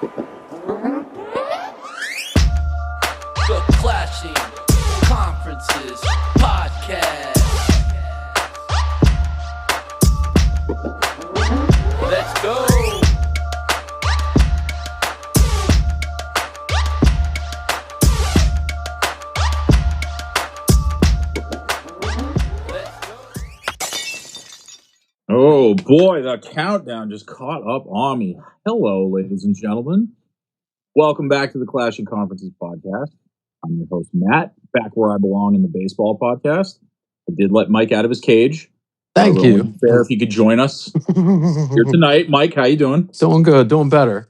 The Clashing Conferences Podcast. Let's go. Oh boy, the countdown just caught up on me. Hello, ladies and gentlemen. Welcome back to the Clashing Conferences Podcast. I'm your host, Matt, back where I belong in the baseball podcast. I did let Mike out of his cage. Thank you. Fair if you could join us here tonight. Mike, how you doing? Doing good, doing better.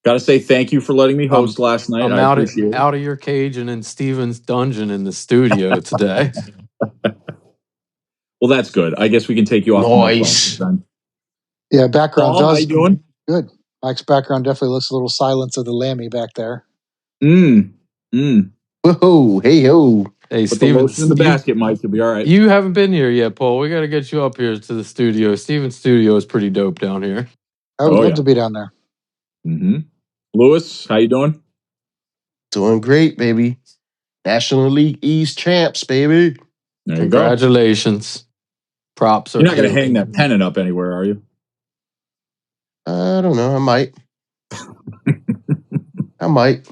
Got to say thank you for letting me host last night. I'm out of your cage and in Steven's dungeon in the studio today. Well, that's good. I guess we can take you off. Nice. Yeah, background Paul, how you doing? Good. Mike's background definitely looks a little Silence of the Lammy back there. Whoa, hey ho. Hey, Put Steven, the lotion in the basket, Mike. You'll be all right. You haven't been here yet, Paul. We got to get you up here to the studio. Steven's studio is pretty dope down here. I would love to be down there. Mm-hmm. Lewis, how you doing? Doing great, baby. National League East champs, baby. There you Congratulations. Props. You're not going to hang that pennant up anywhere, are you? I don't know. I might.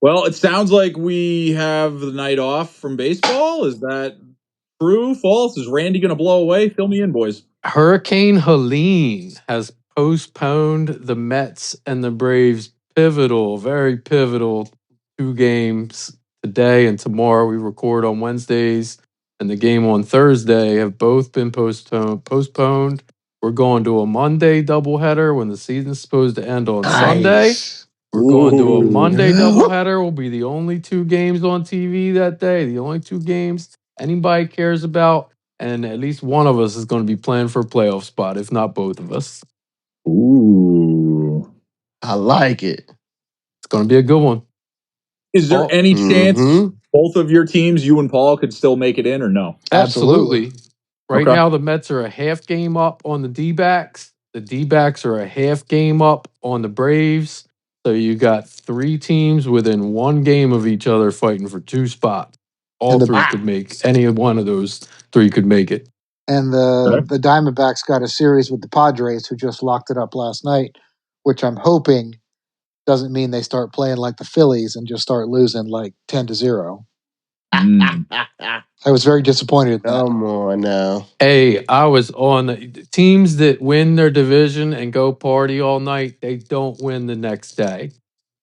Well, it sounds like we have the night off from baseball. Is that true? False? Is Randy going to blow away? Fill me in, boys. Hurricane Helene has postponed the Mets and the Braves' very pivotal 2 games today and tomorrow. We record on Wednesdays, and the game on Thursday have both been postponed. We're going to a Monday doubleheader when the season's supposed to end on Sunday. We're going to a Monday doubleheader. Will be the only 2 games on TV that day. The only 2 games anybody cares about. And at least one of us is going to be playing for a playoff spot, if not both of us. Ooh. I like it. It's going to be a good one. Is there any chance both of your teams, you and Paul, could still make it in or no? Absolutely. Right now, the Mets are a half game up on the D-backs. The D-backs are a half game up on the Braves. So you got 3 teams within 1 game of each other fighting for 2 spots. All 3 could make, any one of those 3 could make it. And the Diamondbacks got a series with the Padres, who just locked it up last night, which I'm hoping doesn't mean they start playing like the Phillies and just start losing like 10-0. I was very disappointed at that. Come on now. Hey, I was on the teams that win their division and go party all night. They don't win the next day.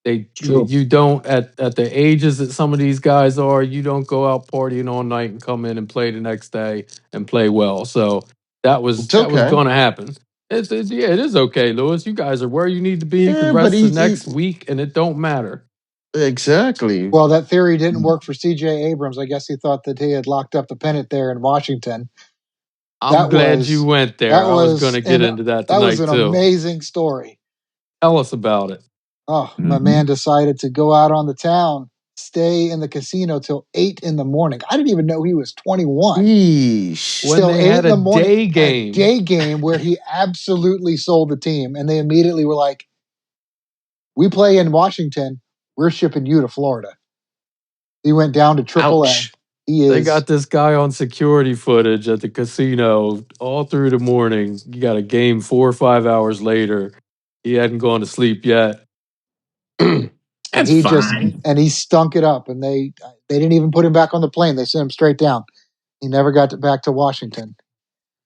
You don't at the ages that some of these guys are. You don't go out partying all night and come in and play the next day and play well. So that was going to happen. It is okay, Lewis. You guys are where you need to be. You can rest the next week, and it don't matter. Exactly. Well, that theory didn't work for C.J. Abrams. I guess he thought that he had locked up the pennant there in Washington. I'm glad you went there. I was going to get into that tonight, too. That was an amazing story. Tell us about it. Oh, my man decided to go out on the town, stay in the casino till 8 in the morning. I didn't even know he was 21. When they had a day game. A day game where he absolutely sold the team. And they immediately were like, we play in Washington. We're shipping you to Florida. He went down to AAA. They got this guy on security footage at the casino all through the morning. You got a game 4 or 5 hours later. He hadn't gone to sleep yet. And he stunk it up. And they didn't even put him back on the plane. They sent him straight down. He never got back to Washington.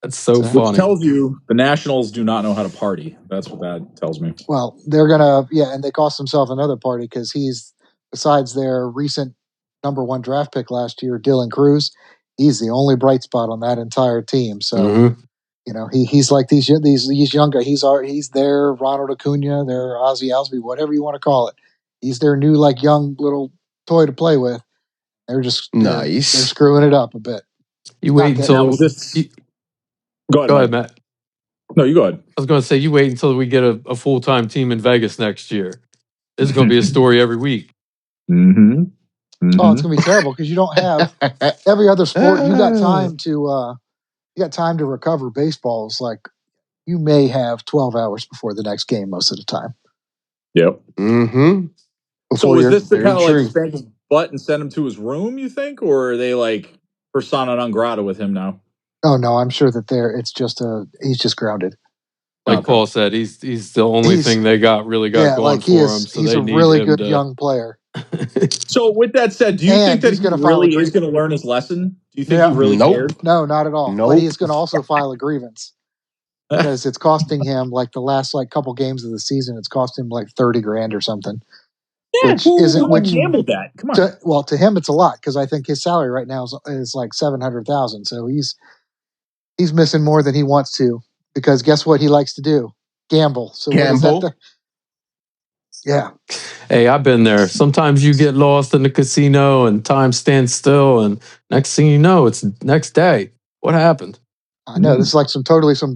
That's so funny. Which tells you the Nationals do not know how to party. That's what that tells me. Well, they're going to, and they cost themselves another party because he's, besides their recent number 1 draft pick last year, Dylan Cruz, he's the only bright spot on that entire team. So, he's like these young guys. He's their Ronald Acuna, their Ozzie Alsby, whatever you want to call it. He's their new, like, young little toy to play with. They're just they're screwing it up a bit. You wait until Go ahead, Matt. No, you go ahead. I was going to say, you wait until we get a full-time team in Vegas next year. This is going to be a story every week. Oh, it's going to be terrible because you don't have every other sport. You got time to recover. Baseball is like you may have 12 hours before the next game most of the time. Yep. Mm-hmm. So Before was you're this to Very kind of like true. spank his butt and send him to his room, you think? Or are they like persona non grata with him now? Oh no, I'm sure that he's just grounded. Like Okay. Paul said, he's the only He's thing they got going like for him. So he's they a need really him good to. young player. So with that said, do you think And that he's he gonna file a really is going to learn his lesson? Do you think he Yeah. really cares? Nope. No, not at all. But Nope. he's gonna also file a grievance because it's costing him like the last like couple games of the season, it's cost him like 30 grand or something. Yeah, Which who isn't would which gamble that? Come on. to him it's a lot because I think his salary right now is like 700,000. So he's missing more than he wants to because guess what he likes to do? Gamble. So what is that? Gamble. Yeah. Hey, I've been there. Sometimes you get lost in the casino and time stands still, and next thing you know, it's next day. What happened? I know. This is like some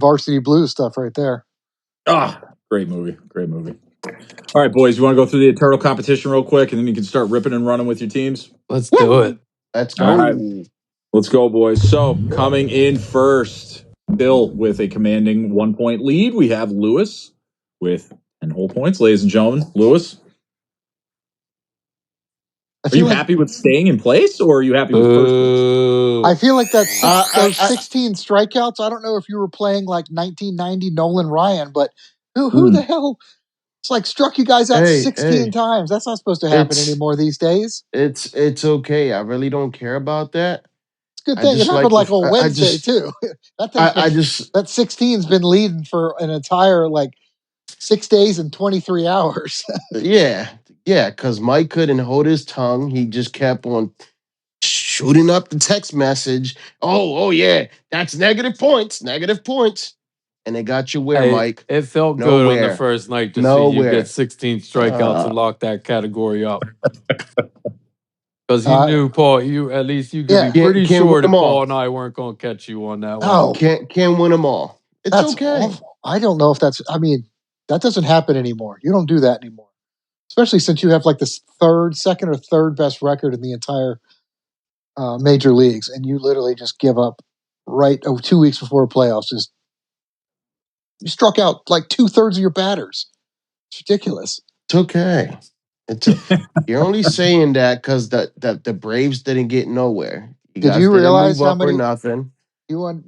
Varsity Blues stuff right there. Ah, great movie. Great movie. All right, boys, you want to go through the eternal competition real quick and then you can start ripping and running with your teams? Let's do it. Let's All go. right. Let's go, boys. So coming in first, Bill with a commanding 1 point lead. We have Lewis with 10 whole points. Ladies and gentlemen, Lewis, I are you feel like happy with staying in place or are you happy with first place? Boo. I feel like that those I 16 strikeouts. I don't know if you were playing like 1990 Nolan Ryan, but who the Mm. hell? It's like struck you guys out hey, 16 hey. times. That's not supposed to happen It's anymore these days. it's okay. I really don't care about that. It's a good I thing. It just happened like like on Wednesday too. I just That 16's been leading for an entire like 6 days and 23 hours. yeah, yeah, because Mike couldn't hold his tongue. He just kept on shooting up the text message. Oh yeah, that's negative points, negative points. And it got you where, Hey, Mike? it felt good on the Nowhere. first night to see you get Nowhere. 16 strikeouts Uh, and lock that category up. Because you Uh, knew Paul, you could be yeah. pretty can't win sure them that Paul all. and I weren't going to catch you on that one. Oh, Can't win them all. It's that's okay. awful. I don't know if that's. I mean, that doesn't happen anymore. You don't do that anymore, especially since you have like this second or third best record in the entire major leagues, and you literally just give up right 2 weeks before playoffs. Just you struck out like 2/3 of your batters. It's ridiculous. It's okay. It's a, you're only saying that because the Braves didn't get nowhere. You Did guys you didn't realize move how up or many nothing. you want?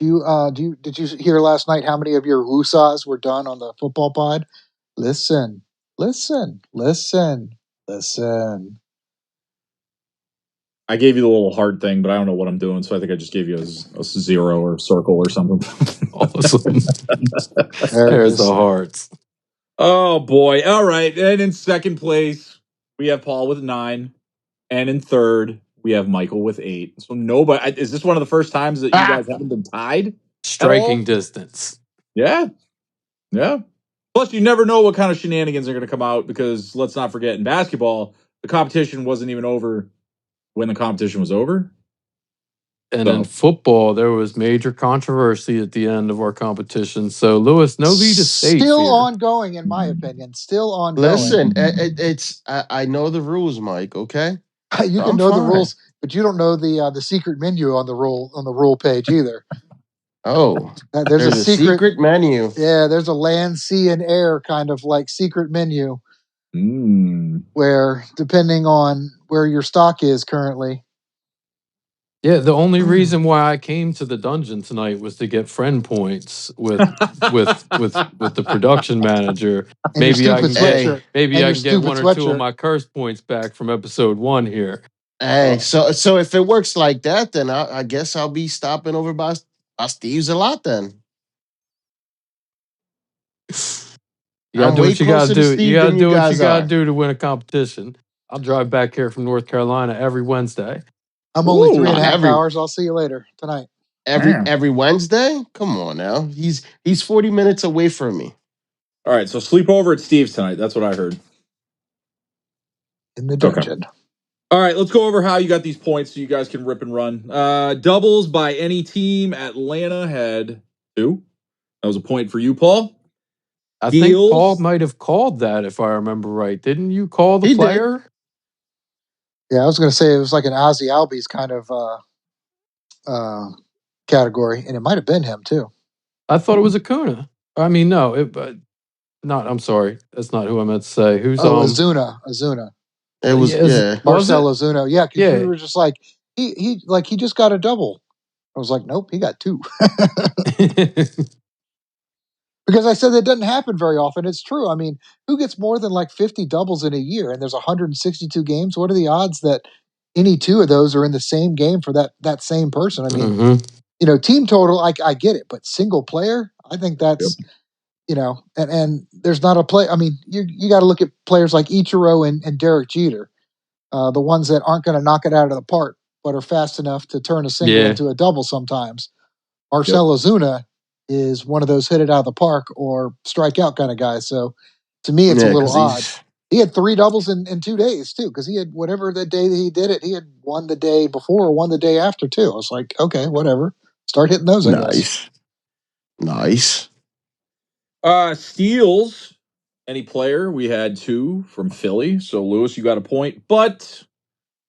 Did you hear last night how many of your woosahs were done on the football pod? Listen, listen, listen, listen. I gave you the little heart thing, but I don't know what I'm doing, so I think I just gave you a zero or circle or something. Awesome. There it There's is. the hearts. Oh boy! All right, and in second place we have Paul with 9, and in third we have Michael with 8. So nobody. Is this one of the first times that you Ah, guys haven't been tied at Striking all? distance. Yeah, yeah. Plus, you never know what kind of shenanigans are going to come out because let's not forget in basketball, the competition wasn't even over when the competition was over. And in So football, there was major controversy at the end of our competition. So, Lewis, no lead is safe Still here. ongoing, in my opinion. Still ongoing. listen, it's I know the rules, Mike. Okay, You can I'm know the fine. rules, but you don't know the secret menu on the rule page either. Oh, There's a there's a secret. secret menu. Yeah, there's a land, sea, and air kind of like secret menu Mm. where, depending on where your stock is currently, Yeah, the only reason why I came to the dungeon tonight was to get friend points with the production manager. and your Maybe I stupid can get Hey, sweatshirt, maybe and I your can get stupid one or two of sweatshirt. my curse points back from episode 1 here. hey. Oh. So if it works like that, then I guess I'll be stopping over by Steve's a lot. Then You gotta I'm do way what you gotta closer to do. You Steve gotta than you do what you guys gotta are. do to win a competition. I'll drive back here from North Carolina every Wednesday. I'm only three Ooh, and a half Every hours. I'll see you later tonight man. every Wednesday. Come on now, he's 40 minutes away from me. All right, so sleep over at Steve's tonight. That's what I heard. in the Okay. dungeon. All right, let's go over how you got these points so you guys can rip and run. Doubles by any team. Atlanta had 2. That was a point for you, Paul. I think Paul Deals. might have called that if I remember right. Didn't you call the He did. player? Yeah, I was going to say it was like an Ozzy Albies kind of category, and it might have been him too. I thought it was Acuna. I mean, no, I'm sorry. That's not who I meant to say. Who's Azuna. It was yeah. Marcell Ozuna. Yeah, because Yeah. you were just like he just got a double. I was like, nope, he got 2. Because I said that doesn't happen very often. It's true. I mean, who gets more than like 50 doubles in a year? And there's 162 games. What are the odds that any 2 of those are in the same game for that same person? I mean, team total, I get it, but single player, I think that's and there's not a play. I mean, you got to look at players like Ichiro and Derek Jeter, the ones that aren't going to knock it out of the park, but are fast enough to turn a single into a double sometimes. Marcell Ozuna is one of those hit it out of the park or strike out kind of guys. So to me, it's a little odd. He had 3 doubles in 2 days too, because he had whatever the day that he did it, he had won the day before or won the day after too. I was like, okay, whatever. Start hitting those, I guess. Nice. Steals. Any player? We had 2 from Philly. So Lewis, you got a point. But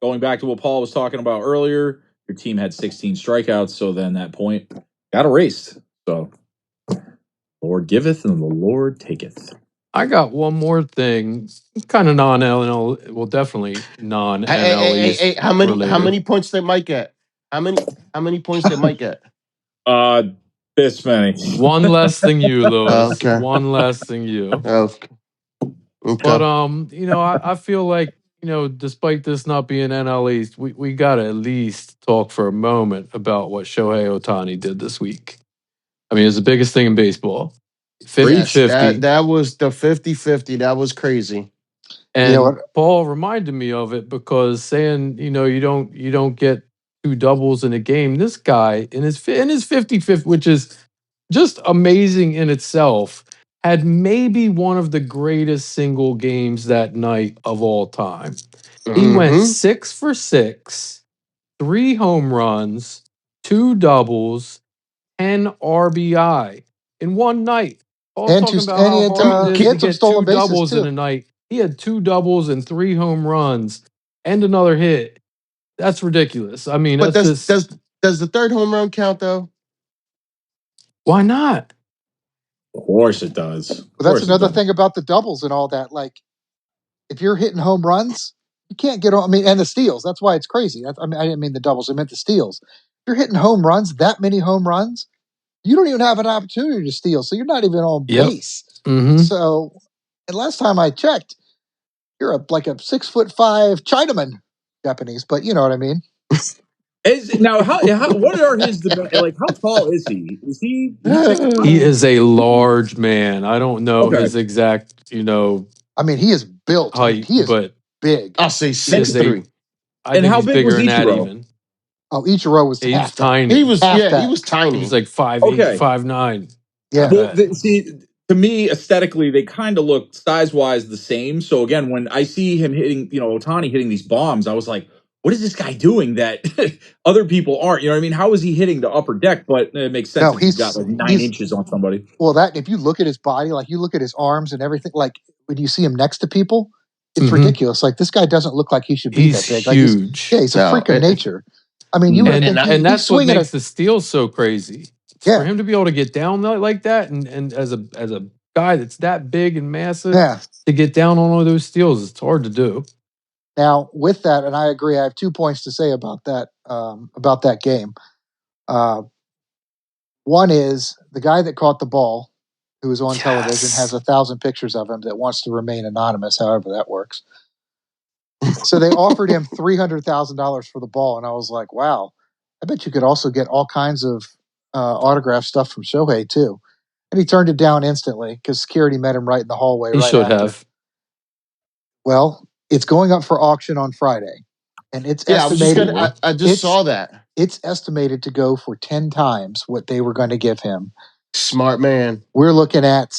going back to what Paul was talking about earlier, your team had 16 strikeouts. So then that point got erased. So Lord giveth and the Lord taketh. I got one more thing, kind of non-NL. Well, definitely non-NL. Hey, how many points did Mike get? How many points did Mike get? This many. One less than you, Lewis. Okay. One less than you. Okay. But I feel like, despite this not being NL East, we gotta at least talk for a moment about what Shohei Ohtani did this week. I mean, it's the biggest thing in baseball. 50-50. That was the 50-50. That was crazy. And Paul reminded me of it because saying, you don't get 2 doubles in a game. This guy in his 50-50, which is just amazing in itself, had maybe one of the greatest single games that night of all time. He went 6 for 6, 3 home runs, 2 doubles, 10 RBI in one night. Paul's talking about how hard it is to get 2 doubles in a night. He had 2 doubles and 3 home runs and another hit. That's ridiculous. I mean, but does the 3rd home run count though? Why not? Of course it does. Well, that's another thing about the doubles and all that. Like, if you're hitting home runs, you can't get on. I mean, and the steals. That's why it's crazy. I didn't mean the doubles. I meant the steals. If you're hitting home runs, that many home runs, you don't even have an opportunity to steal. So you're not even on base. So, and last time I checked, you're like a 6'5" Chinaman, Japanese, but you know what I mean. Now, what are his like? How tall is he? Is he? He is a large man. I don't know his exact, I mean, he is built. Height, he is big. I'll say 6'3". I think he's bigger than that even. Oh, Ichiro was half tiny. He was he was tiny. He was like 5'8", 5'9". Yeah. Well, to me, aesthetically, they kind of look size-wise the same. So again, when I see him hitting, Ohtani hitting these bombs, I was like, what is this guy doing that other people aren't? You know what I mean? How is he hitting the upper deck? But it makes sense if he's got like 9 inches on somebody. Well, if you look at his body, like you look at his arms and everything, like when you see him next to people, it's ridiculous. Like this guy doesn't look like he should be that big. Like huge. He's a freak of nature. I mean, and that's what makes the steal so crazy. For him to be able to get down like that, and as a guy that's that big and massive, to get down on all those steals, it's hard to do. Now, with that, and I agree, I have 2 points to say about that game. One is the guy that caught the ball, who was on television, has 1,000 pictures of him that wants to remain anonymous, however that works. So they offered him $300,000 for the ball, and I was like, wow, I bet you could also get all kinds of autograph stuff from Shohei too. And he turned it down instantly because security met him right in the hallway. He should have. Well, it's going up for auction on Friday, and it's estimated. I just saw that. It's estimated to go for 10 times what they were going to give him. Smart man. We're looking at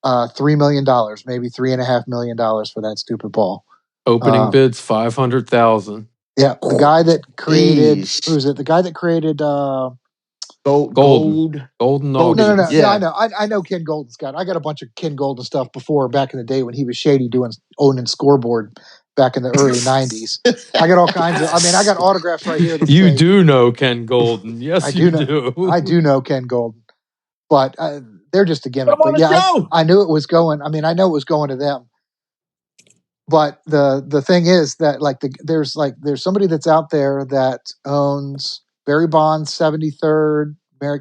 $3 million, maybe $3.5 million for that stupid ball. Opening bids $500,000. Yeah, the guy that created who is it? The guy that created Golden. No. Yeah, I know Ken Golden's got. I got a bunch of Ken Golden stuff before back in the day when he was shady owning Scoreboard back in the early 90s. I got all kinds of. I mean, I got autographs right here. You do know Ken Golden. Yes, you do. I do know Ken Golden. but they're just a gimmick. Come on But the yeah, show. I knew it was going. I mean, I know it was going to them. But the thing is that there's somebody that's out there that owns Barry Bonds 73rd,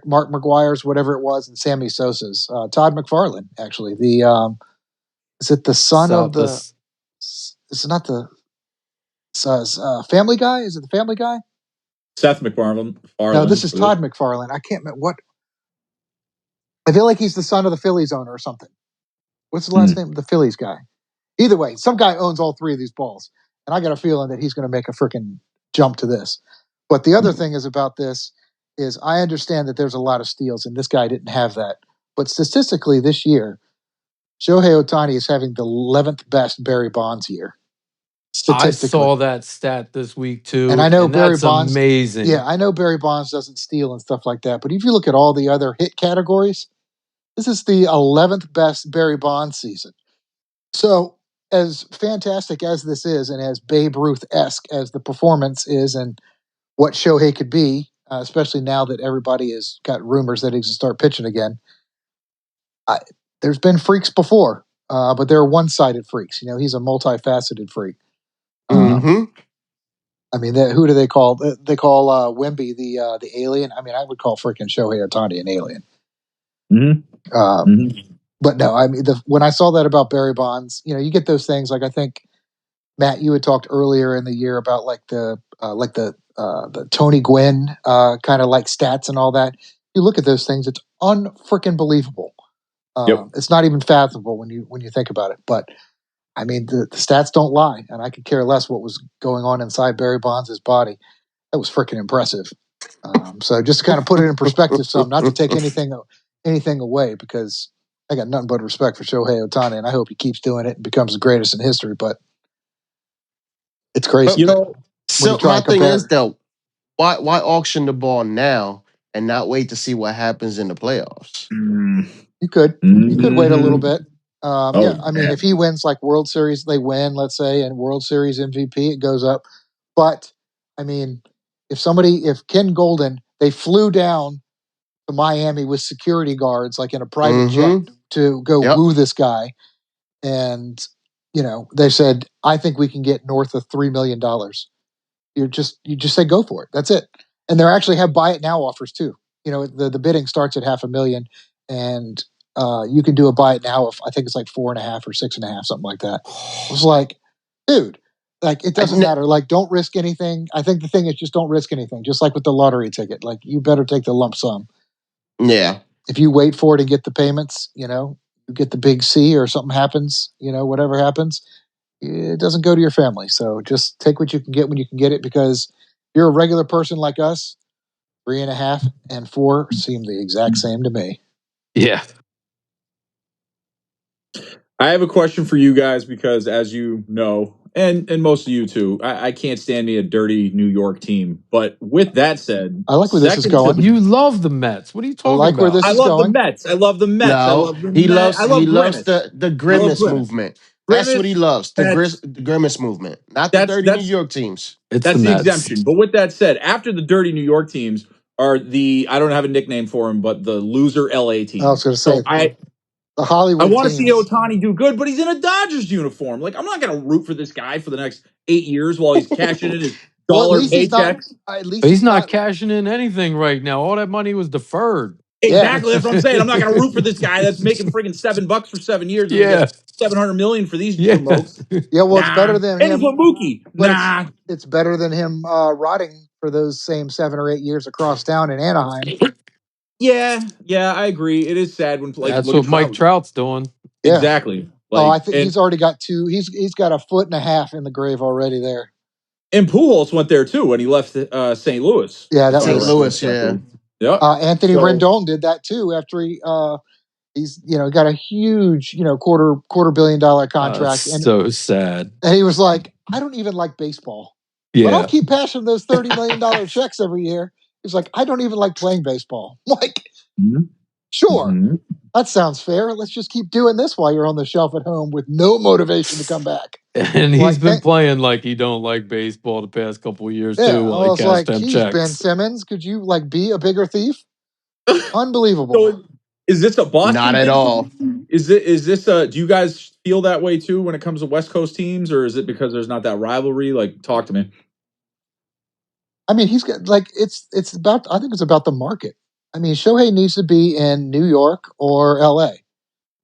Mark McGuire's, whatever it was, and Sammy Sosa's. Todd McFarlane, actually. The is it the son So of the? It's not the Family Guy. Is it the Family Guy? Seth MacFarlane. No, this is Todd McFarlane. I can't remember what. I feel like he's the son of the Phillies owner or something. What's the last name of the Phillies guy? Either way, some guy owns all three of these balls. And I got a feeling that he's going to make a freaking jump to this. But the other thing is about this is I understand that there's a lot of steals, and this guy didn't have that. But statistically this year, Shohei Ohtani is having the 11th best Barry Bonds year. I Statistically. saw that stat this week too, And I know Barry that's Bonds. amazing. Yeah, I know Barry Bonds doesn't steal and stuff like that. But if you look at all the other hit categories, this is the 11th best Barry Bonds season. So, as fantastic as this is, and as Babe Ruth-esque as the performance is, and what Shohei could be, especially now that everybody has got rumors that he's going to start pitching again, there's been freaks before, but they're one-sided freaks. You know, he's a multifaceted freak. Mm-hmm. I mean, who do they call? They call Wemby the alien. I mean, I would call freaking Shohei Ohtani an alien. But no, I mean, when I saw that about Barry Bonds, you know, you get those things. Like I think Matt, you had talked earlier in the year about the Tony Gwynn kind of like stats and all that. You look at those things; it's unfreaking believable. Yep. It's not even fathomable when you think about it. But I mean, the stats don't lie, and I could care less what was going on inside Barry Bonds' body. That was freaking impressive. So just to kind of put it in perspective, some not to take anything away, because I got nothing but respect for Shohei Ohtani, and I hope he keeps doing it and becomes the greatest in history. But it's crazy. You know, So my thing is though, why auction the ball now and not wait to see what happens in the playoffs? You could wait a little bit. Yeah, I mean, yeah. if he wins like World Series, they win, let's say, and World Series MVP, it goes up. But I mean, if Ken Golden, they flew down to Miami with security guards, like in a private jet, to go woo this guy, and you know, they said, I think we can get north of $3 million. You just say go for it. That's it. And they actually have buy it now offers too. You know, the bidding starts at $500,000, and you can do a buy it now of I think it's like 4.5 or 6.5, something like that. I was like, dude, like it doesn't matter. Like, don't risk anything. I think the thing is just don't risk anything. Just like with the lottery ticket, like you better take the lump sum. Yeah. If you wait for it and get the payments, you know, you get the big C or something happens, you know, whatever happens, it doesn't go to your family. So just take what you can get when you can get it, because you're a regular person like us. 3.5 and 4 seem the exact same to me. Yeah. I have a question for you guys, because as you know, and most of you too, I can't stand a dirty New York team. But with that said, I like where this is going. You love the Mets. What are you talking like where about? this I is love going. the Mets. I love the Mets. I No, love the he Mets. loves I love Grimace. the grimace movement. That's what he loves. The grimace movement, not the dirty New York teams. That's the exemption. But with that said, after the dirty New York teams are I don't have a nickname for them, but the loser LA teams. I was going to say the Hollywood. I want to teams. see Ohtani do good, but he's in a Dodgers uniform. Like, I'm not going to root for this guy for the next 8 years while he's cashing in his dollar paychecks. He's not cashing in anything right now. All that money was deferred. Exactly. That's what I'm saying. I'm not going to root for this guy that's making friggin' $7 for 7 years. And Yeah. $700 million for these jamokes. Yeah, well, it's better than and him. he's with Mookie. Nah. It's better than him rotting for those same 7 or 8 years across town in Anaheim. Yeah, I agree. It is sad when that's what Mike Trout's doing. Yeah. Exactly. I think he's already got 2. He's got 1.5 feet in the grave already there. And Pujols went there too when he left St. Louis. Yeah, that St. was Louis. Yeah. Yep. Anthony Rendon did that too after he's got a huge $250 million contract. And so sad. And he was like, I don't even like baseball. Yeah. But I'll keep passing those $30 million checks every year. He's like, I don't even like playing baseball. I'm like, sure, that sounds fair. Let's just keep doing this while you're on the shelf at home with no motivation to come back. And he's been playing like he don't like baseball the past couple of years too. I was like, geez, Ben Simmons, could you be a bigger thief? Unbelievable. Is this a Boston Not at thing? all. Is this do you guys feel that way too when it comes to West Coast teams, or is it because there's not that rivalry? Like, talk to me. I mean, he's got like it's about. I think it's about the market. I mean, Shohei needs to be in New York or L.A.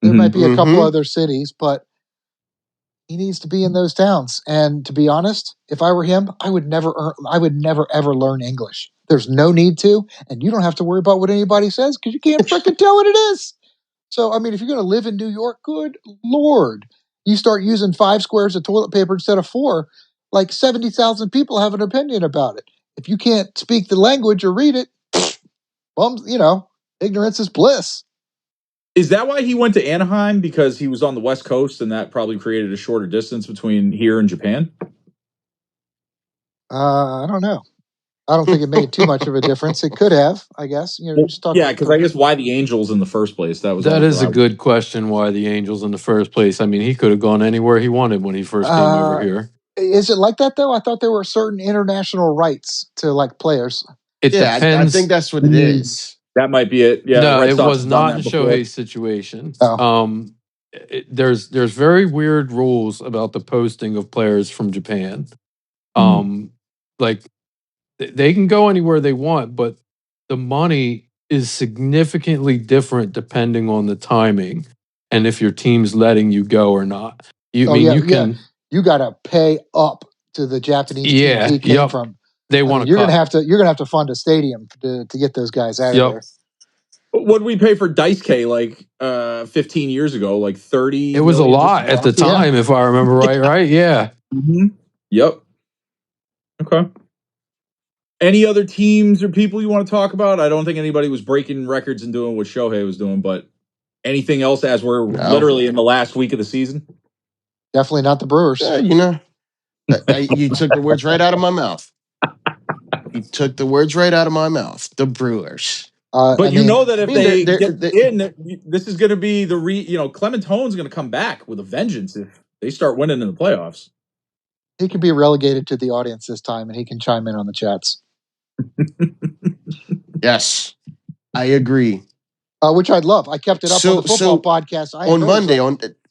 There might be a couple other cities, but he needs to be in those towns. And to be honest, if I were him, I would never ever learn English. There's no need to, and you don't have to worry about what anybody says because you can't frickin' tell what it is. So, I mean, if you're going to live in New York, good Lord, you start using 5 squares of toilet paper instead of 4, like 70,000 people have an opinion about it. If you can't speak the language or read it, well, ignorance is bliss. Is that why he went to Anaheim? Because he was on the West Coast and that probably created a shorter distance between here and Japan? I don't know. I don't think it made too much of a difference. It could have, I guess. Just talk yeah, because I guess why the Angels in the first place? That is a good question. Why the Angels in the first place? I mean, he could have gone anywhere he wanted when he first came over here. Is it like that though? I thought there were certain international rights to like players. It depends. I think that's what it is. That might be it. Yeah, no, Red it Sox was have done not that in before. Shohei's situation. Oh. There's very weird rules about the posting of players from Japan. Like they can go anywhere they want, but the money is significantly different depending on the timing and if your team's letting you go or not. You got to pay up to the Japanese team he came from. They want you're gonna have to fund a stadium to get those guys out of there. What did we pay for Dice K 15 years ago? Like 30. It was a lot at the time, if I remember right. Right? Yeah. Mm-hmm. Yep. Okay. Any other teams or people you want to talk about? I don't think anybody was breaking records and doing what Shohei was doing, but anything else as we're literally in the last week of the season? Definitely not the Brewers. You took the words right out of my mouth. You took the words right out of my mouth. The Brewers. But that if they get in, this is going to be Clementone's going to come back with a vengeance if they start winning in the playoffs. He can be relegated to the audience this time, and he can chime in on the chats. Yes, I agree. Which I'd love. I kept it up on the football podcast. On Monday,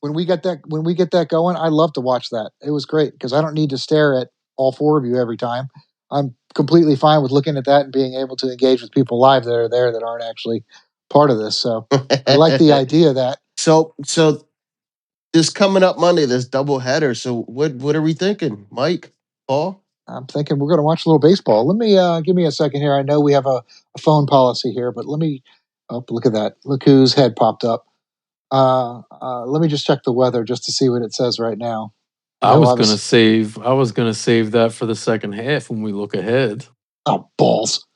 when we get that going, I love to watch that. It was great because I don't need to stare at all 4 of you every time. I'm completely fine with looking at that and being able to engage with people live that are there that aren't actually part of this. So I like the idea of that. So this coming up Monday, this double header. So what are we thinking, Mike, Paul? I'm thinking we're going to watch a little baseball. Let me give me a second here. I know we have a phone policy here, but let me. Oh, look at that! Look whose head popped up. Let me just check the weather just to see what it says right now. I was gonna save that for the second half when we look ahead. Oh, balls!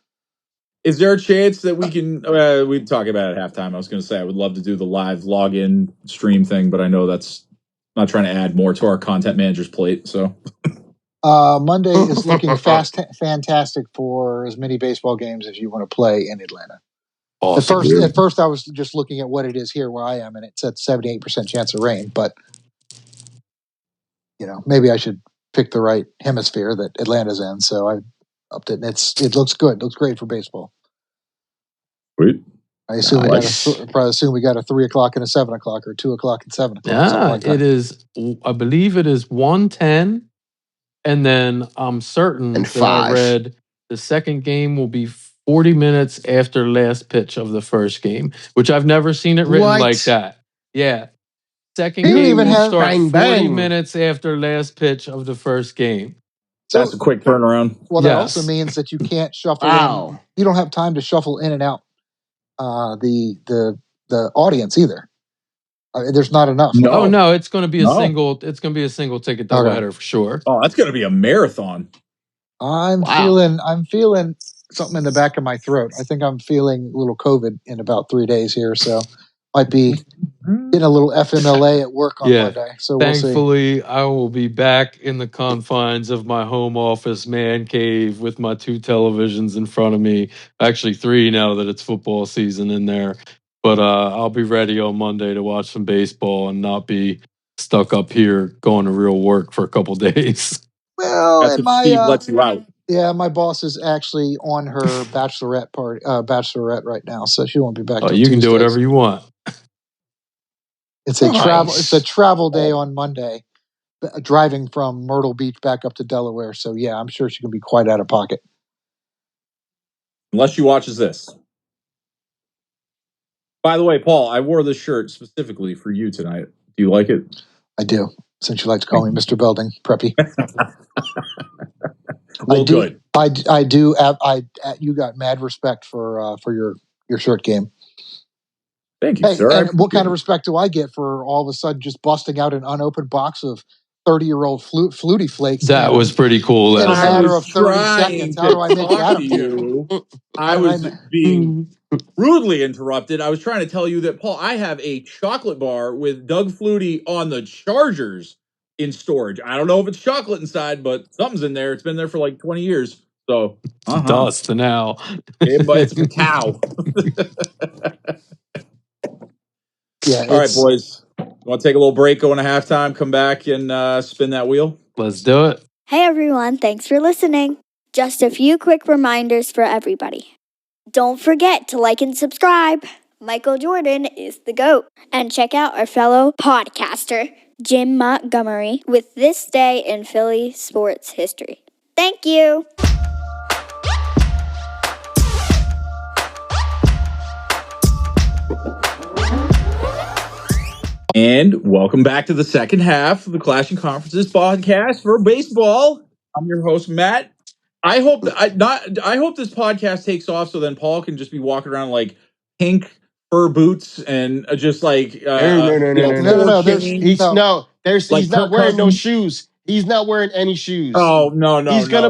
Is there a chance that we can? We'd talk about it at halftime. I was gonna say I would love to do the live login stream thing, but I know that's not trying to add more to our content manager's plate. So Monday is looking fantastic for as many baseball games as you want to play in Atlanta. Awesome. At first, I was just looking at what it is here where I am, and it said 78% chance of rain. But maybe I should pick the right hemisphere that Atlanta's in. So I upped it, and it looks good. It looks great for baseball. Sweet. I assume we got a 3 o'clock and a 7 o'clock, or 2 o'clock and 7 o'clock. Yeah, like it is. I believe it is 1:10, and then I'm certain that I read the second game will be 40 minutes after last pitch of the first game, which I've never seen it written like that. Yeah. Second game will start 40 minutes after last pitch of the first game. So, that's a quick turnaround. Well, that also means that you can't shuffle in. You don't have time to shuffle in and out the audience either. There's not enough. No, it's going to be a single. It's going to be a single ticket doubleheader for sure. Oh, that's going to be a marathon. I'm feeling something in the back of my throat. I think I'm feeling a little COVID in about 3 days here, so might be getting a little FMLA at work on Monday. So thankfully, we'll see. I will be back in the confines of my home office man cave with my 2 televisions in front of me. Actually, 3 now that it's football season in there. But I'll be ready on Monday to watch some baseball and not be stuck up here going to real work for a couple days. Well, that's if Steve lets you out. Yeah, my boss is actually on her bachelorette right now, so she won't be back. Oh, till you can do Tuesdays. whatever you want. It's a travel. It's a Nice. travel day on Monday, driving from Myrtle Beach back up to Delaware. So yeah, I'm sure she can be quite out of pocket. Unless she watches this. By the way, Paul, I wore this shirt specifically for you tonight. Do you like it? I do, since you like to call me Mr. Belding, preppy. Well, good. I do. You got mad respect for your shirt game. Thank you, Hey, sir. and what kind of respect do I get for all of a sudden just busting out an unopened box of 30-year-old Flutie Flakes? That was pretty cool. In a Leslie. matter was of 30 trying seconds. to How do I make talk that to appear? you. How I did was I? being rudely interrupted. I was trying to tell you that, Paul, I have a chocolate bar with Doug Flutie on the Chargers in storage. I don't know if it's chocolate inside, but something's in there. It's been there for like 20 years. So, Dust now. it's cacao. Yeah. All right, boys. Want to take a little break, go into halftime, come back and spin that wheel? Let's do it. Hey everyone, thanks for listening. Just a few quick reminders for everybody. Don't forget to like and subscribe. Michael Jordan is the GOAT. And check out our fellow podcaster, Jim Montgomery, with This Day in Philly Sports History. Thank you. And welcome back to the second half of the Clashing Conferences podcast for baseball. I'm your host, Matt. I hope this podcast takes off so then Paul can just be walking around like pink fur boots and just like No. He's like not Kirk wearing no Cousins. shoes. He's not wearing any shoes. Oh no. He's gonna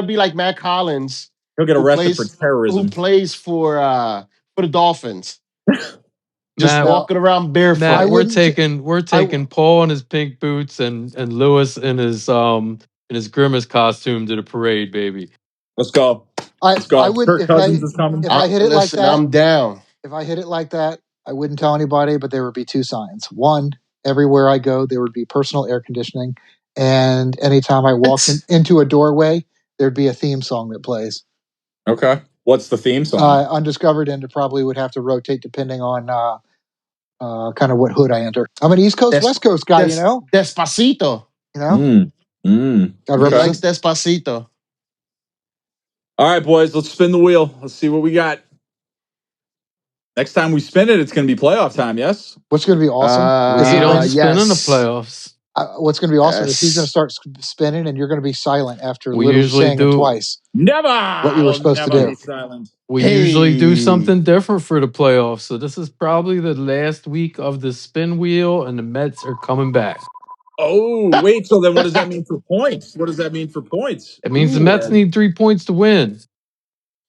be like Matt Collins. He'll get who arrested for plays- terrorism. Who plays for the Dolphins? Just Matt, walking around barefoot. Matt, we're wouldn't taking Paul in his pink boots and Lewis in his Grimace costume to the parade, baby. Let's go. Let's go. I would Kirk Cousins is coming. if I hit it like that. I'm down. If I hit it like that, I wouldn't tell anybody, but there would be two signs. One, everywhere I go, there would be personal air conditioning. And anytime I walk into a doorway, there'd be a theme song that plays. Okay. What's the theme song? Undiscovered, and it probably would have to rotate depending on kind of what hood I enter. I'm an East Coast, West Coast guy, Despacito. Gotta He represent. likes Despacito. All right, boys, let's spin the wheel. Let's see what we got. Next time we spin it, it's going to be playoff time, yes? What's going to be awesome? We don't spin in the yes. playoffs. What's going to be awesome is he's going to start spinning, and you're going to be silent after We literally usually saying do- it twice. Never. What you were supposed to do. Be silent. We Hey. usually do something different for the playoffs. So this is probably the last week of the spin wheel, and the Mets are coming back. Oh, wait. So then what does that mean for points? What does that mean for points? It means the Mets need 3 points to win.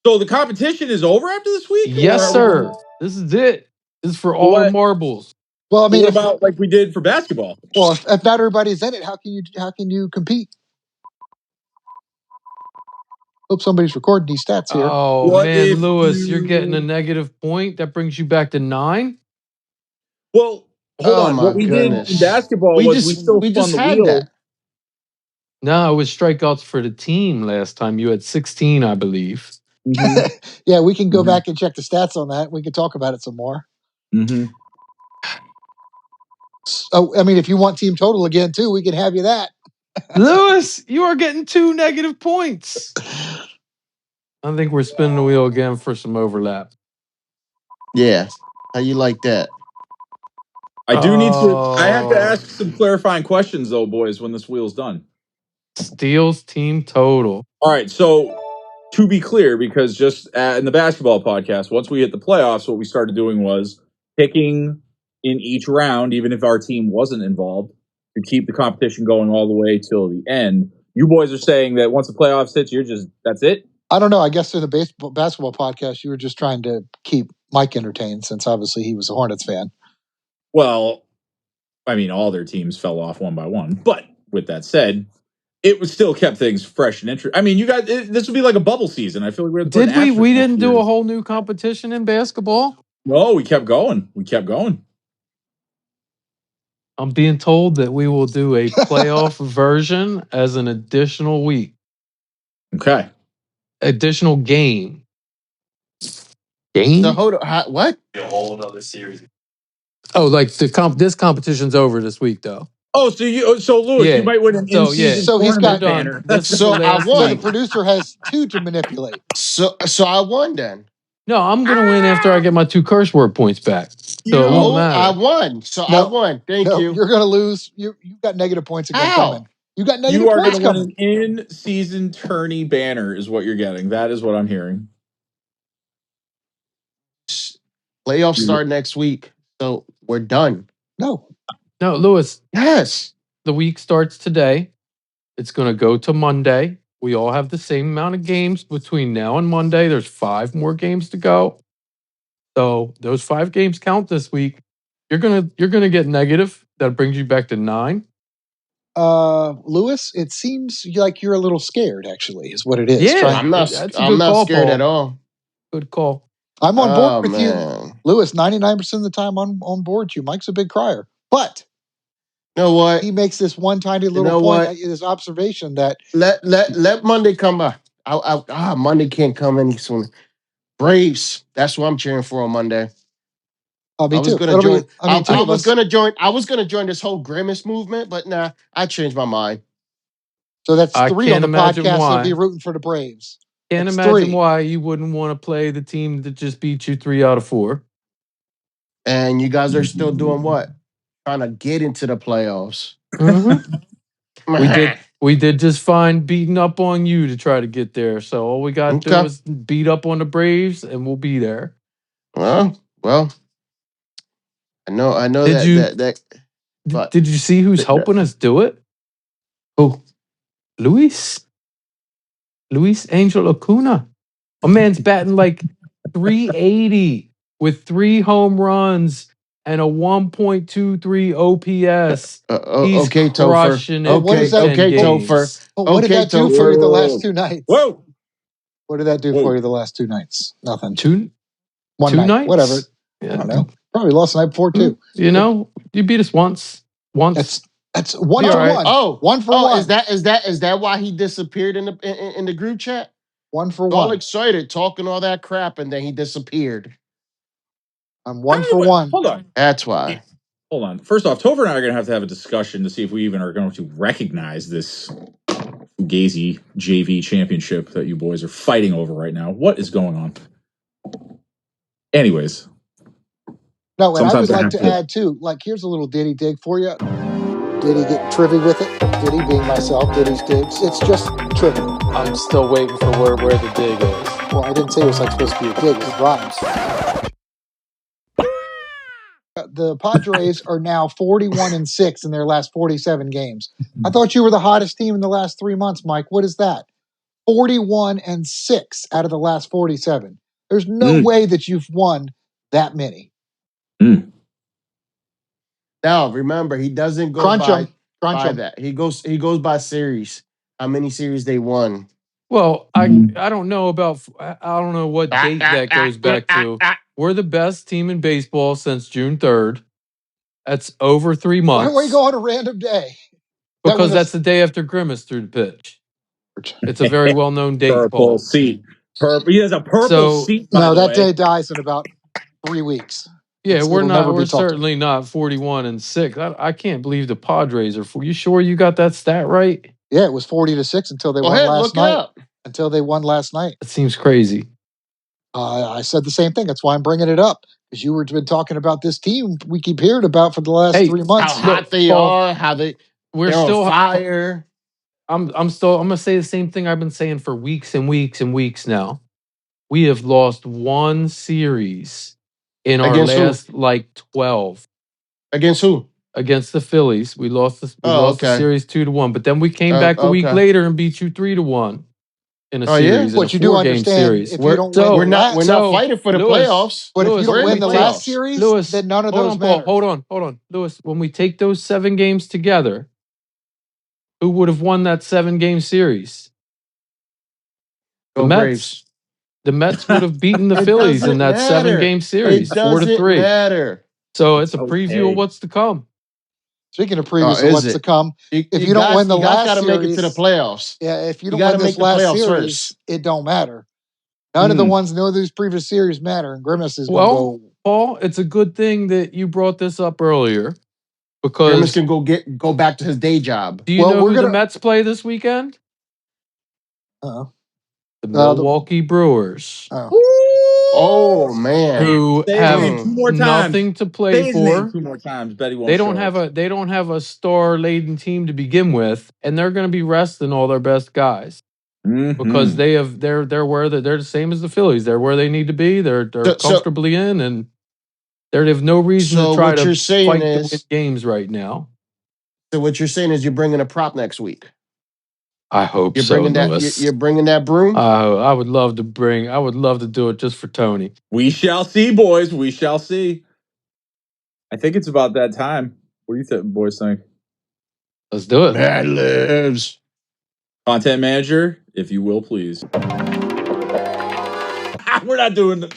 So the competition is over after this week? Yes, sir. This is it. This is for all the marbles. Well, I mean, What about like we did for basketball? Well, if not everybody's in it, how can you compete? Hope somebody's recording these stats here. Oh, What man, if Lewis, you- you're getting a negative point. That brings you back to 9. Well, hold on. my What we goodness. did in basketball We was just- we still we spun just the had wheel. that. No, it was strikeouts for the team last time. You had 16, I believe. Mhm. Yeah, we can go Mhm. back and check the stats on that. We can talk about it some more. Mhm. So, I mean, if you want team total again too, we can have you that. Lewis, you are getting 2 negative points. I think we're spinning the wheel again for some overlap. Yeah. How you like that? I do need to. I have to ask some clarifying questions, though, boys, when this wheel's done. Steals team total. All right. So, to be clear, because just in the basketball podcast, once we hit the playoffs, what we started doing was picking in each round, even if our team wasn't involved, to keep the competition going all the way till the end. You boys are saying that once the playoffs hits, that's it? I don't know. I guess in the basketball podcast, you were just trying to keep Mike entertained, since obviously he was a Hornets fan. Well, I mean, all their teams fell off one by one. But with that said, it was still kept things fresh and interesting. I mean, you guys, this would be like a bubble season. I feel like we Did we? We didn't do a whole new competition in basketball? No, we kept going. We kept going. I'm being told that we will do a playoff version as an additional week. Okay. Additional game. So hold on. What? A whole another series. Oh, like this competition's over this week, though. Oh, so Lewis, you might win an So, in-season So he's tournament got- banner. This is So the I last won. So the week. producer has 2 to manipulate. So I won then. No, I'm gonna win after I get my 2 curse word points back. So it No, won't matter. I won. So I No, won. Thank No, you. you're going to lose. You've got negative points again How? coming. You got negative You are points going to win coming. an in-season tourney banner is what you're getting. That is what I'm hearing. Playoffs start next week. So we're done. No. No, Lewis, Yes. the week starts today. It's gonna go to Monday. We all have the same amount of games between now and Monday. There's 5 more games to go. So those 5 games count this week. You're gonna get negative. That brings you back to 9. Lewis, it seems like you're a little scared, actually, is what it is. Yeah. I'm not That's a I'm good not call, scared Paul. at all. Good call. I'm on board with you. Man. Lewis, 99% of the time on board with you. Mike's a big crier. But You know what? he makes this one tiny little know point, what? this observation that Let Monday come by. Monday can't come any sooner. Braves. That's what I'm cheering for on Monday. me I was too. gonna It'll join. be, I mean, two I of was us. gonna join. I was gonna join this whole Grimace movement, but nah, I changed my mind. So that's I 3 on can't the imagine podcast that'll why. be rooting for the Braves. Can't That's imagine 3. why you wouldn't want to play the team that just beat you 3 out of 4. And you guys are still doing what? Trying to get into the playoffs. Mm-hmm. We did just fine beating up on you to try to get there. So all we got to do Okay. is beat up on the Braves, and we'll be there. Well, I know Did you see who's helping us do it? Who? Luis Angel Acuna. A man's batting like 380 with 3 home runs and a 1.23 OPS. He's okay, Topher. crushing it. What does in that- 10 okay, games. Topher. But what did Okay, that do for you the last 2 nights? Whoa. What did that do Whoa. for you the last 2 nights? Nothing. 2 One 2 night. nights? Whatever. Yeah. I don't know. Probably lost the night before too. You know, you beat us once. That's 1 Be for all right. 1. Oh, 1 for 1. Is that why he disappeared in the group chat? 1 for All 1. excited, talking all that crap, and then he disappeared. I'm 1 for 1. Hold on. That's why. Hold on. First off, Topher and I are going to have a discussion to see if we even are going to recognize this Fugazi JV championship that you boys are fighting over right now. What is going on? Anyways. No, and I would Sometimes I like have to to- add too. Like, here's a little Diddy dig for you. Diddy get trivia with it. Diddy being myself. Diddy's digs. It's just trivia. I'm still waiting for where the dig is. Well, I didn't say it was like supposed to be a dig. It rhymes. The Padres are now 41-6 in their last 47 games. I thought you were the hottest team in the last 3 months, Mike. What is that? 41-6 out of the last 47. There's no way that you've won that many. Now, remember, he doesn't go Crunch by 'em. that. He goes by series. How many series they won? Well, I don't know what date that goes back to. We're the best team in baseball since June 3rd. That's over 3 months. Why are we going a random day? Because that's the day after Grimace threw the pitch. It's a very well-known date, Purple Paul. seat. He has a purple seat, by No, the that way. day dies in about 3 weeks. Yeah, It'll we're never not. be We're talked about. certainly not 41-6. I can't believe the Padres are. You sure you got that stat right? Yeah, it was 40-6 until they Go won ahead, last look it night. up. Until they won last night. That seems crazy. I said the same thing. That's why I'm bringing it up. Because you were been talking about this team we keep hearing about for the last 3 months. How hot they are, how they're still on fire. I'm gonna say the same thing I've been saying for weeks and weeks and weeks now. We have lost 1 series in our Against who? last 12. Against who? Against the Phillies. We lost the series 2-1, but then we came back a week later and beat you 3-1 in a series. What in a you do 4-game understand, series. if you don't win, we're not fighting for the playoffs. But if you don't win the last playoffs. series, Lewis, then none of hold those on, matter. Paul, hold on. Lewis, when we take those 7 games together, who would have won that 7-game series? The Go Mets. Braves. The Mets would have beaten the It Phillies in doesn't that matter. 7-game series, It doesn't 4-3. matter. So it's a preview of what's to come. Speaking of previews of is what's it? to come, if you guys, don't win the you guys last gotta series, make it to the playoffs. if you You don't gotta win this make the last playoffs series, first. it don't matter. None of these previous series matter, and Grimace is going to Well, go. Paul, it's a good thing that you brought this up earlier Grimace because can go back to his day job. do you Well, know we're who the gonna. Mets play this weekend? Uh-oh. The The Milwaukee Brewers, Oh man. who Say his have name 2 more times. nothing to play Say his name for. 2 more times. Bet he won't They show don't have us. a star laden team to begin with, and they're going to be resting all their best guys because Mm-hmm. they're the same as the Phillies. They're where they need to be. They're So comfortably in, and they have no reason to so try what to you're saying fight to win is games right now. you're bringing a prop next week. I hope You're so, bringing Lewis. you're bringing that broom. I would love to bring. I would love to do it just for Tony. We shall see, boys. We shall see. I think it's about that time. What do you boys think? Let's do it. Mad lives. Content manager, if you will, please. We're not doing it.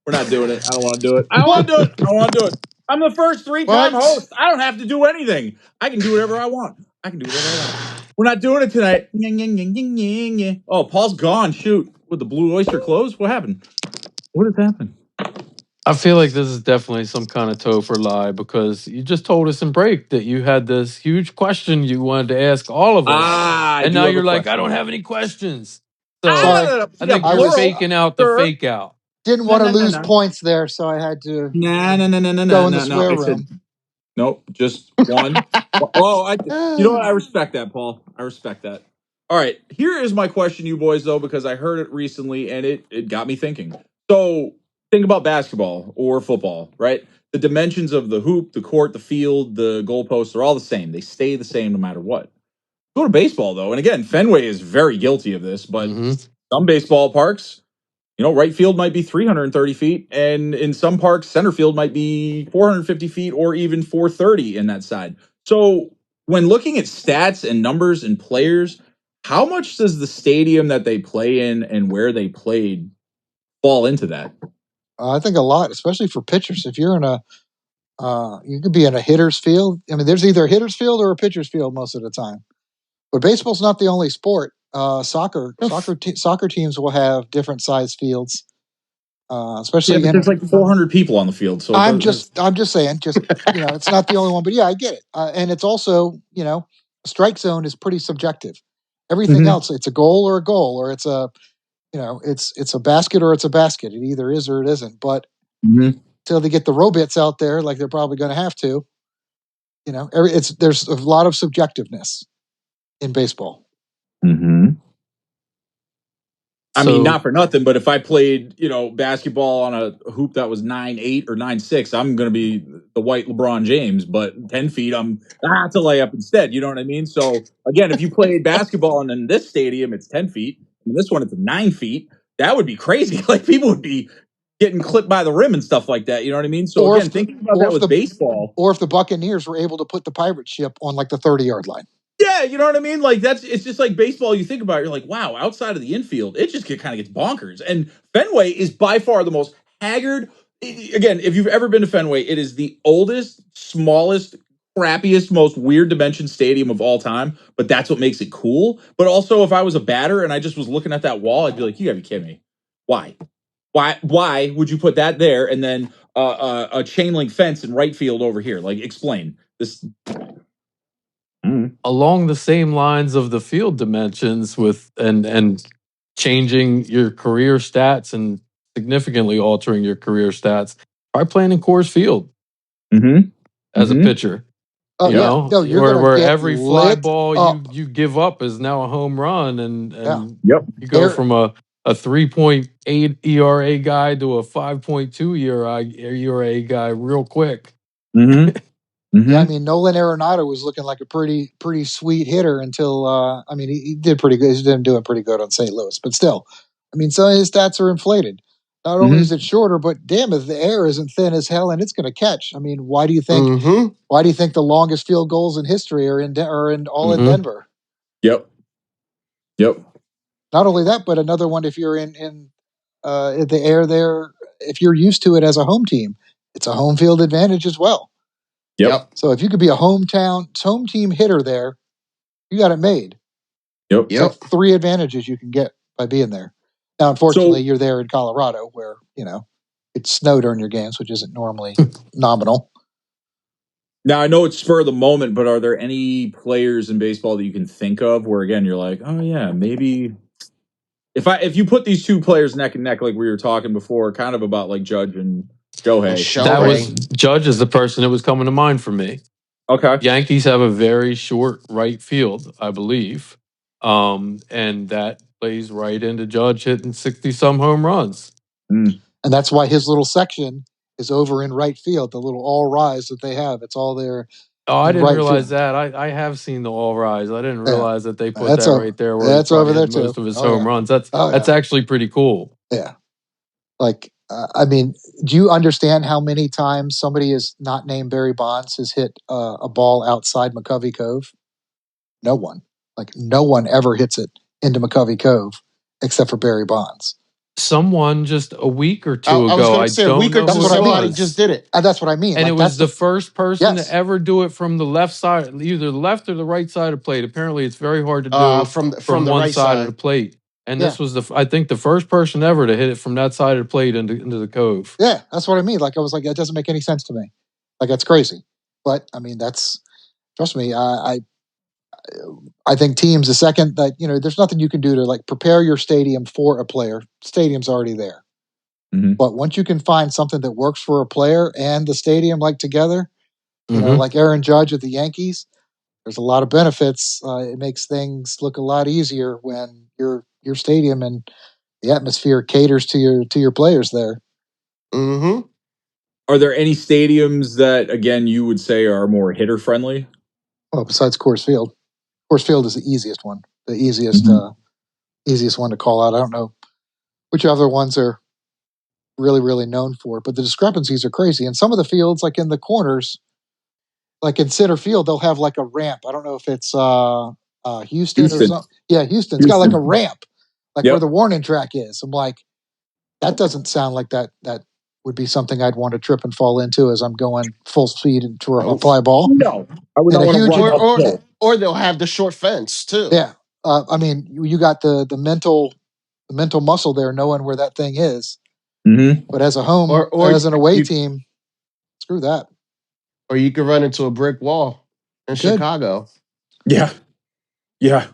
We're not doing it. I don't want to do it. I don't want to do it. I don't want to do it. I'm the first 3-time What? host. I don't have to do anything. I can do whatever I want. We're not doing it tonight. Oh, Paul's gone. Shoot. With the Blue Oyster closed? What happened? What has happened? I feel like this is definitely some kind of Topher lie because you just told us in break that you had this huge question you wanted to ask all of us, I and do now have a you're like, I question. don't have any questions. So Sorry, I Yeah, think I you're was plural. faking out the Sure. fake out. didn't want to lose points there, so I had to go in the swear I said room. nope, just one. Oh, you know what? I respect that, Paul. I respect that. All right, here is my question, you boys, though, because I heard it recently and it got me thinking. So think about basketball or football, right? The dimensions of the hoop, the court, the field, the goalposts are all the same. They stay the same no matter what. Go to baseball, though, and again, Fenway is very guilty of this, but some baseball parks, right field might be 330 feet, and in some parks, center field might be 450 feet or even 430 in that side. So when looking at stats and numbers and players, how much does the stadium that they play in and where they played fall into that? I think a lot, especially for pitchers. If you're in you could be in a hitter's field. I mean, there's either a hitter's field or a pitcher's field most of the time. But baseball's not the only sport. Soccer teams will have different size fields, Yeah, especially but in. there's like 400 people on the field, so I'm just saying, it's not the only one, but yeah, I get it. And it's also, a strike zone is pretty subjective. Everything else, it's a goal, or it's a, it's a basket or it's a basket. It either is or it isn't. But until they get the robots out there, like they're probably going to have to, there's a lot of subjectiveness in baseball. I mean, So not for nothing, but if I played, basketball on a hoop that was 9'8" or 9'6", I'm going to be the white LeBron James. But 10 feet, it's a layup instead. You know what I mean? So again, if you played basketball and in this stadium it's 10 feet, and this one it's 9 feet, that would be crazy. Like people would be getting clipped by the rim and stuff like that. You know what I mean? So Or again, if thinking about that with baseball, or if the Buccaneers were able to put the pirate ship on like the 30-yard line. yeah, you know what I mean? Like it's just like baseball. You think about it, you're like, wow, outside of the infield, it just kind of gets bonkers. And Fenway is by far the most haggard. Again, if you've ever been to Fenway, it is the oldest, smallest, crappiest, most weird dimension stadium of all time. But that's what makes it cool. But also, if I was a batter and I just was looking at that wall, I'd be like, you gotta be kidding me. Why? Why would you put that there and then a chain link fence in right field over here? Like, explain this. along the same lines of the field dimensions with and changing your career stats and significantly altering your career stats, try playing in Coors Field as a pitcher. Oh yeah, no, you're gonna where get every fly lit ball up. you give up is now a home run, and Yep. you go from a 3.8 ERA guy to a 5.2 ERA guy real quick. Yeah, I mean, Nolan Arenado was looking like a pretty sweet hitter until he did pretty good. He's been doing pretty good on St. Louis, but still, I mean, some of his stats are inflated. Not only is it shorter, but damn, if the air isn't thin as hell and it's going to catch. I mean, why do you think? Why do you think the longest field goals in history are in Denver? Yep. Not only that, but another one. If you're in the air there, if you're used to it as a home team, it's a home field advantage as well. Yep. So if you could be a home team hitter there, you got it made. Yep. It's like 3 advantages you can get by being there. Now, unfortunately, you're there in Colorado where, it snowed during your games, which isn't normally nominal. Now, I know it's spur of the moment, but are there any players in baseball that you can think of where, again, you're like, oh, yeah, maybe if you put these two players neck and neck, like we were talking before, kind of about like Judge and Shohei. That was Judge is the person that was coming to mind for me. Okay. Yankees have a very short right field, I believe. And that plays right into Judge hitting 60-some home runs. Mm. And that's why his little section is over in right field, the little all rise that they have. It's all there. Oh, I didn't right realize field. that. I have seen the all rise. I didn't realize that they put That's that right there where that's he over there hit most too. of his Oh, home yeah. runs. That's actually pretty cool. Yeah. Like, I mean, do you understand how many times somebody is not named Barry Bonds has hit a ball outside McCovey Cove? No one. Like, no one ever hits it into McCovey Cove except for Barry Bonds. Someone just a week or two I was ago, going to say a week or two, somebody just did it. That's what I mean. And like, it was the first person Yes. to ever do it from the left side, either the left or the right side of plate. Apparently, it's very hard to do from the one right side of side. the plate. And this was I think the first person ever to hit it from that side of the plate into the cove. Yeah, that's what I mean. Like, I was like, that doesn't make any sense to me. Like, that's crazy. But I mean, trust me, I think teams, the second that, there's nothing you can do to like prepare your stadium for a player. Stadium's already there. Mm-hmm. But once you can find something that works for a player and the stadium like together, like Aaron Judge at the Yankees, there's a lot of benefits. It makes things look a lot easier when your stadium and the atmosphere caters to your players there. Mm-hmm. Are there any stadiums that, again, you would say are more hitter friendly? Well, besides Coors Field. Coors Field is the easiest one. The easiest one to call out. I don't know which other ones are really, really known for it, but the discrepancies are crazy. And some of the fields, like in the corners, like in center field, they'll have like a ramp. I don't know if it's Houston or something. Yeah, Houston's got like a ramp, like where the warning track is. I'm like, that doesn't sound like that would be something I'd want to trip and fall into as I'm going full speed into a fly ball. No, I would not want to run or they'll have the short fence too. Yeah, I mean, you got the mental muscle there, knowing where that thing is. Mm-hmm. But as a home or as an away team, screw that. Or you could run into a brick wall in Chicago. Yeah. Yeah.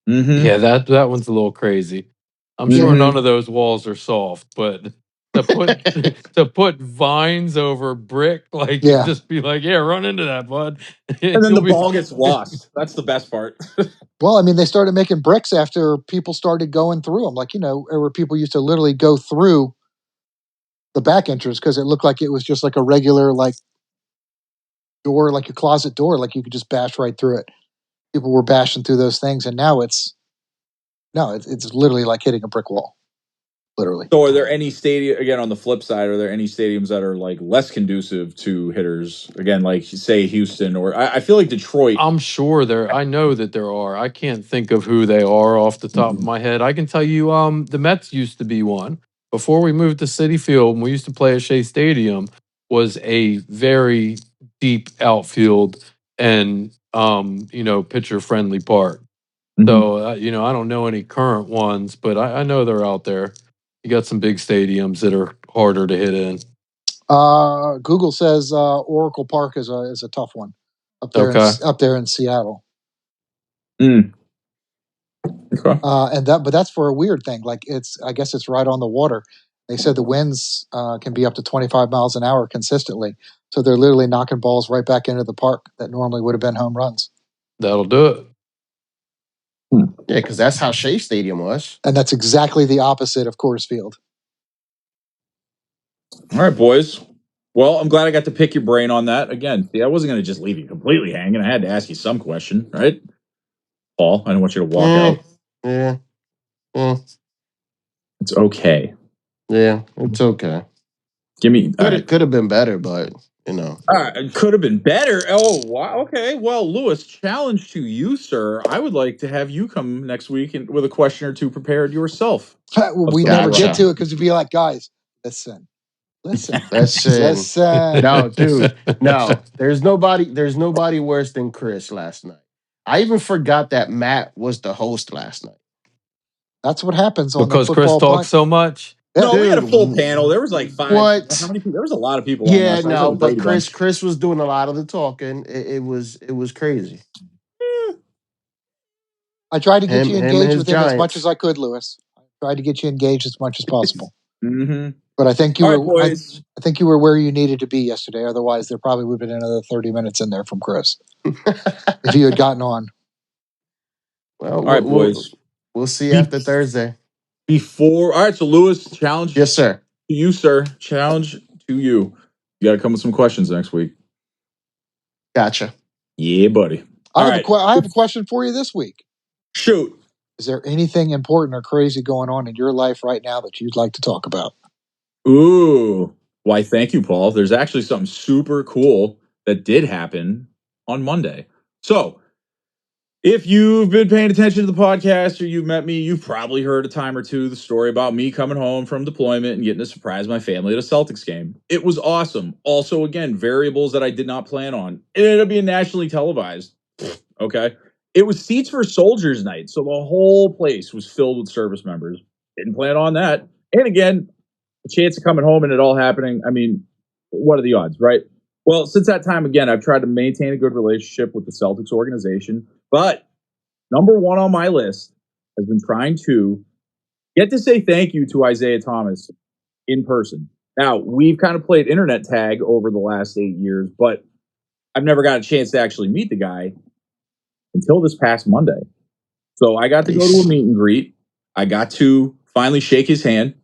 Mm-hmm. Yeah, that one's a little crazy. I'm sure none of those walls are soft, but to put vines over brick, like just be like, yeah, run into that, bud. And then the ball gets lost. That's the best part. Well, I mean, they started making bricks after people started going through them. Like, where people used to literally go through the back entrance because it looked like it was just like a regular like door, like your closet door, like you could just bash right through it. People were bashing through those things, and now it's literally like hitting a brick wall. Literally. So are there any again, on the flip side, are there any stadiums that are like less conducive to hitters? Again, like say Houston, or I feel like Detroit. I'm sure I know that there are. I can't think of who they are off the top of my head. I can tell you the Mets used to be one. Before we moved to Citi Field, and we used to play at Shea Stadium, was a very deep outfield and pitcher friendly park. So I don't know any current ones, but I know they're out there. You got some big stadiums that are harder to hit in. Google says Oracle Park is a tough one up there. Up there in Seattle. Okay. But that's for a weird thing. Like I guess it's right on the water. They said the winds can be up to 25 miles an hour consistently. So they're literally knocking balls right back into the park that normally would have been home runs. That'll do it. Yeah, because that's how Shea Stadium was. And that's exactly the opposite of Coors Field. All right, boys. Well, I'm glad I got to pick your brain on that. Again, see, I wasn't going to just leave you completely hanging. I had to ask you some question, right? Paul, I don't want you to walk out. Yeah. It's okay. Yeah, it's okay. Give me... Could have been better, but, it could have been better. Oh, wow. Okay. Well, Lewis, challenge to you, sir. I would like to have you come next week with a question or two prepared yourself. We never get to it because we'd be like, guys, listen. Listen. No, dude. No. There's nobody worse than Chris last night. I even forgot that Matt was the host last night. That's what happens on Because the Chris football talks so much. No, we had a Dude, full panel. There was like 5. what? How many people? There was a lot of people on Yeah, last night. no, It was a but Brady bunch. Chris was doing a lot of the talking. It was crazy. I tried to get you Him and engaged his with him as much Giants. as I could, Lewis. I tried to get you engaged as much as possible. Mm-hmm. But I think you All were right, boys. I think you were where you needed to be yesterday. Otherwise, there probably would have been another 30 minutes in there from Chris if you had gotten on. Well, All right, boys. we'll see after Thursday. All right, so Lewis, challenge Yes, sir. to you, sir. Challenge to you. You got to come with some questions next week. Gotcha. Yeah, buddy. I have a question for you this week. Shoot. Is there anything important or crazy going on in your life right now that you'd like to talk about? Ooh. Why, thank you, Paul. There's actually something super cool that did happen on Monday. So, if you've been paying attention to the podcast or you've met me, you've probably heard a time or two the story about me coming home from deployment and getting to surprise my family at a Celtics game. It was awesome. Also, again, variables that I did not plan on. It ended up being nationally televised. Okay. It was Seats for Soldiers night. So the whole place was filled with service members. Didn't plan on that. And again, the chance of coming home and it all happening. I mean, what are the odds, right? Well, since that time, again, I've tried to maintain a good relationship with the Celtics organization. But number one on my list has been trying to get to say thank you to Isaiah Thomas in person. Now, we've kind of played internet tag over the last 8 years, but I've never got a chance to actually meet the guy until this past Monday. So I got to go to a meet and greet. I got to finally shake his hand.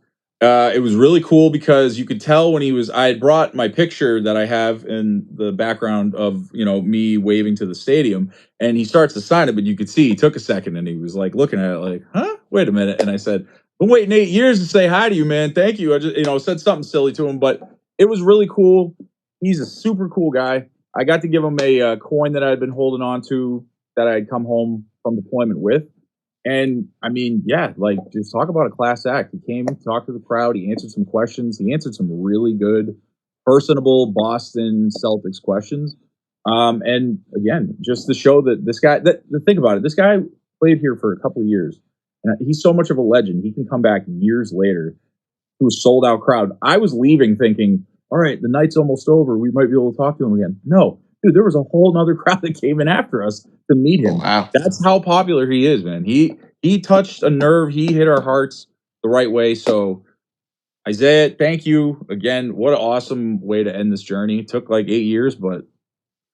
It was really cool because you could tell when I had brought my picture that I have in the background of, me waving to the stadium, and he starts to sign it, but you could see he took a second and he was like looking at it like, huh, wait a minute. And I said, been waiting 8 years to say hi to you, man. Thank you. I just, said something silly to him, but it was really cool. He's a super cool guy. I got to give him a coin that I had been holding on to that I had come home from deployment with. And I mean, yeah, like just talk about a class act. He came, talked to the crowd, he answered some questions. He answered some really good, personable Boston Celtics questions. And again, just to show that this guy, think about it, this guy played here for a couple of years. And he's so much of a legend. He can come back years later to a sold out crowd. I was leaving thinking, all right, the night's almost over. We might be able to talk to him again. No, dude, there was a whole nother crowd that came in after us to meet him. Oh, wow. That's how popular he is, man. He touched a nerve. He hit our hearts the right way. So, Isaiah, thank you again. What an awesome way to end this journey. It took like 8 years, but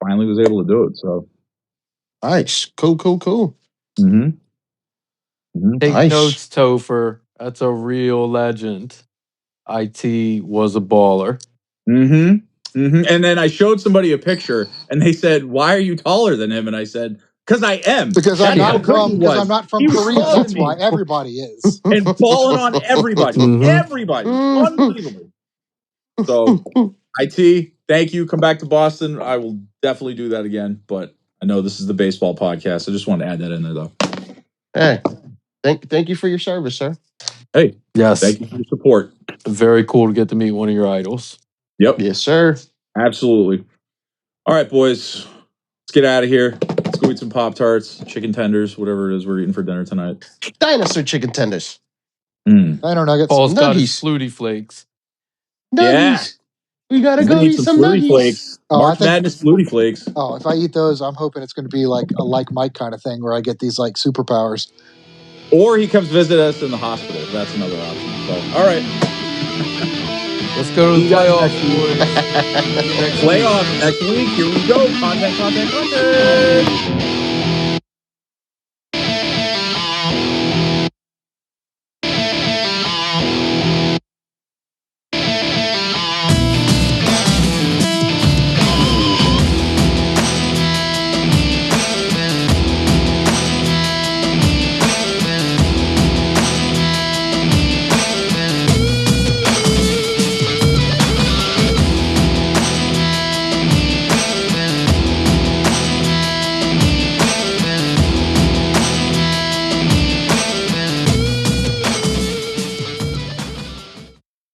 finally was able to do it. So, Nice. Cool. mm-hmm. Mm-hmm. Take Nice. notes, Topher. That's a real legend. IT was a baller. Mm-hmm. Mm-hmm. And then I showed somebody a picture, and they said, "Why are you taller than him?" And I said, "Because I am. Because I'm not from He was Korea. taller That's than me. why everybody is. And balling on everybody. Mhm. Everybody. Unbelievable. So, IT, thank you. Come back to Boston. I will definitely do that again. But I know this is the baseball podcast. I just want to add that in there, though. Hey, thank you for your service, sir. Hey, Yes. thank you for your support. Very cool to get to meet one of your idols. Yep. Yes, sir. Absolutely. All right, boys. Let's get out of here. Let's go eat some Pop-Tarts, chicken tenders, whatever it is we're eating for dinner tonight. Dinosaur chicken tenders. Dino nuggets. Paul's got his Nuggies. Flutie Flakes. Nuggies. We gotta We're go gonna eat some Flutie nuggies. Flakes. March Madness Flutie Flakes. Oh, if I eat those, I'm hoping it's going to be like a like Mike kind of thing where I get these like superpowers. Or he comes visit us in the hospital. That's another option. So, all right. Let's go to the You guys playoffs, next boys. Playoffs next week. Here we go. Content.